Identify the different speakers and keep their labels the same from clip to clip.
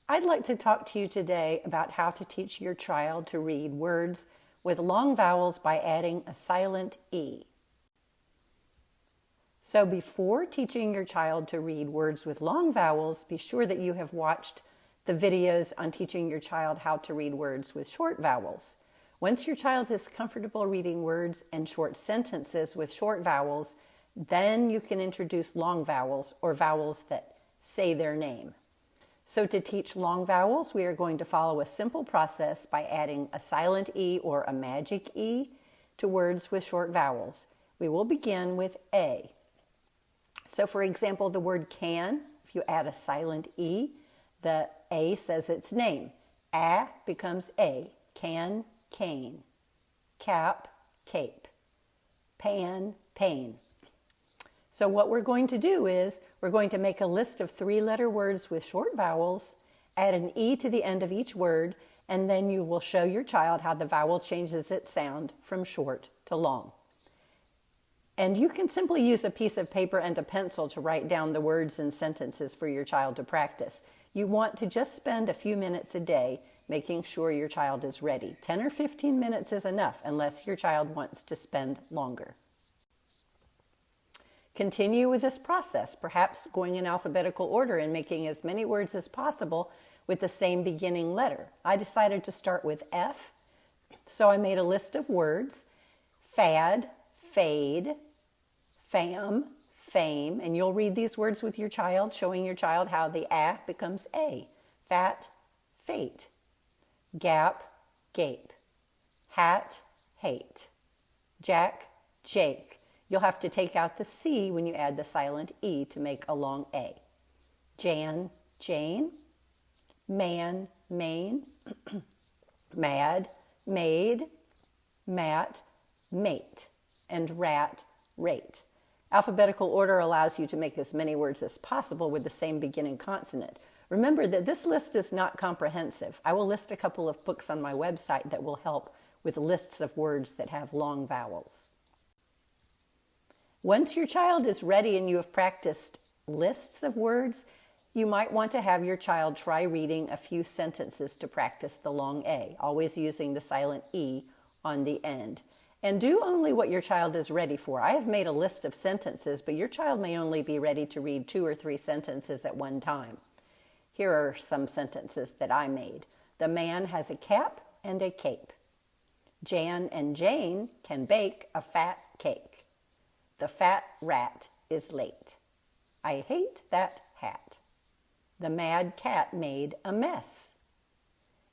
Speaker 1: I'd like to talk to you today about how to teach your child to read words with long vowels by adding a silent E. So before teaching your child to read words with long vowels, be sure that you have watched the videos on teaching your child how to read words with short vowels. Once your child is comfortable reading words and short sentences with short vowels, then you can introduce long vowels or vowels that say their name. So to teach long vowels, we are going to follow a simple process by adding a silent E or a magic E to words with short vowels. We will begin with A. So for example, the word can, if you add a silent E, the A says its name. A becomes A. Can, cane. Cap, cape. Pan, pain. So what we're going to do is we're going to make a list of 3-letter words with short vowels, add an E to the end of each word, and then you will show your child how the vowel changes its sound from short to long. And you can simply use a piece of paper and a pencil to write down the words and sentences for your child to practice. You want to just spend a few minutes a day making sure your child is ready. 10 or 15 minutes is enough unless your child wants to spend longer. Continue with this process, perhaps going in alphabetical order and making as many words as possible with the same beginning letter. I decided to start with F, so I made a list of words: fad, fade, fam, fame, and you'll read these words with your child, showing your child how the A becomes A. Fat, fate. Gap, gape. Hat, hate. Jack, Jake. You'll have to take out the C when you add the silent E to make a long A. Jan, Jane. Man, main. Mad, maid. Mat, mate. And rat, rate. Alphabetical order allows you to make as many words as possible with the same beginning consonant. Remember that this list is not comprehensive. I will list a couple of books on my website that will help with lists of words that have long vowels. Once your child is ready and you have practiced lists of words, you might want to have your child try reading a few sentences to practice the long A, always using the silent E on the end. And do only what your child is ready for. I have made a list of sentences, but your child may only be ready to read 2 or 3 sentences at one time. Here are some sentences that I made. The man has a cap and a cape. Jan and Jane can bake a fat cake. The fat rat is late. I hate that hat. The mad cat made a mess.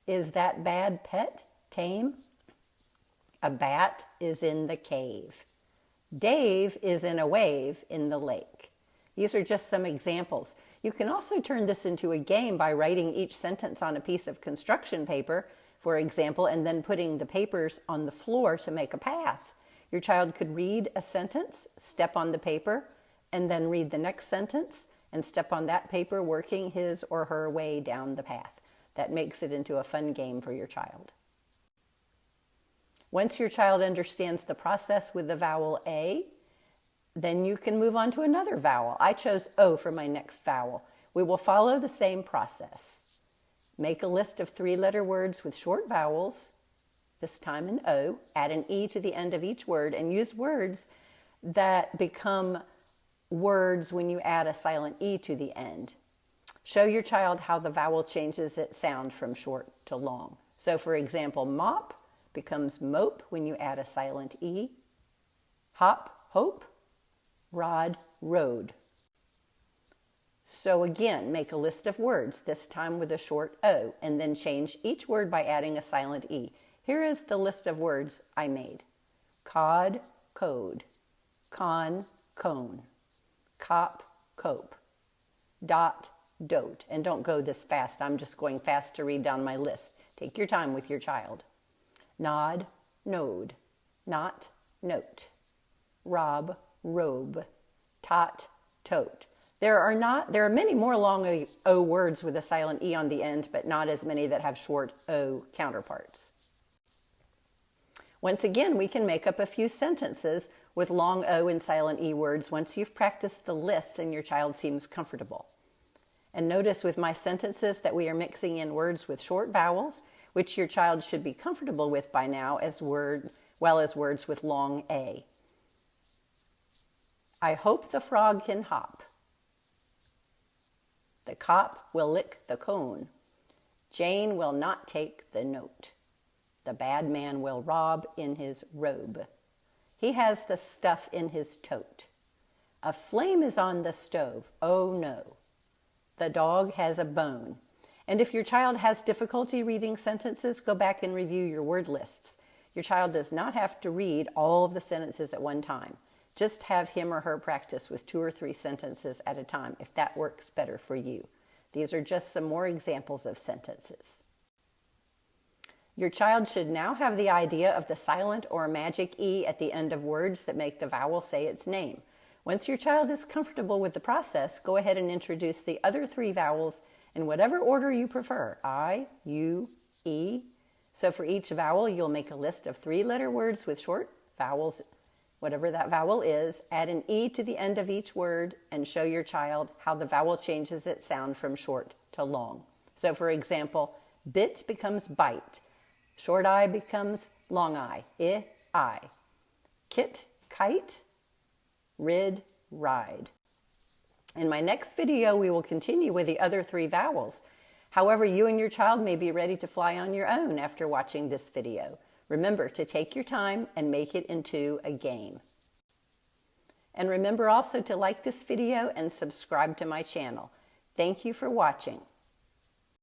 Speaker 1: Is that bad pet tame? A bat is in the cave. Dave is in a wave in the lake. These are just some examples. You can also turn this into a game by writing each sentence on a piece of construction paper, for example, and then putting the papers on the floor to make a path. Your child could read a sentence, step on the paper, and then read the next sentence and step on that paper, working his or her way down the path. That makes it into a fun game for your child. Once your child understands the process with the vowel A, then you can move on to another vowel. I chose O for my next vowel. We will follow the same process. Make a list of 3-letter words with short vowels, this time an O, add an E to the end of each word, and use words that become words when you add a silent E to the end. Show your child how the vowel changes its sound from short to long. So for example, mop becomes mope when you add a silent E. Hop, hope. Rod, road. So again, make a list of words, this time with a short O, and then change each word by adding a silent E. Here is the list of words I made. Cod, code. Con, cone. Cop, cope. Dot, dote. And don't go this fast. I'm just going fast to read down my list. Take your time with your child. Nod, node. Not, note. Rob, robe. Tot, tote. There are many more long O words with a silent E on the end, but not as many that have short O counterparts. Once again, we can make up a few sentences with long O and silent E words once you've practiced the lists and your child seems comfortable. And notice with my sentences that we are mixing in words with short vowels, which your child should be comfortable with by now, as well as words with long A. I hope the frog can hop. The cop will lick the cone. Jane will not take the note. The bad man will rob in his robe. He has the stuff in his tote. A flame is on the stove. Oh no. The dog has a bone. And if your child has difficulty reading sentences, go back and review your word lists. Your child does not have to read all of the sentences at one time. Just have him or her practice with 2 or 3 sentences at a time if that works better for you. These are just some more examples of sentences. Your child should now have the idea of the silent or magic E at the end of words that make the vowel say its name. Once your child is comfortable with the process, go ahead and introduce the other 3 vowels in whatever order you prefer, I, U, E. So for each vowel, you'll make a list of 3-letter words with short vowels, whatever that vowel is, add an E to the end of each word, and show your child how the vowel changes its sound from short to long. So for example, bit becomes bite, short I becomes long I. Kit, kite, rid, ride. In my next video, we will continue with the other 3 vowels. However, you and your child may be ready to fly on your own after watching this video. Remember to take your time and make it into a game. And remember also to like this video and subscribe to my channel. Thank you for watching.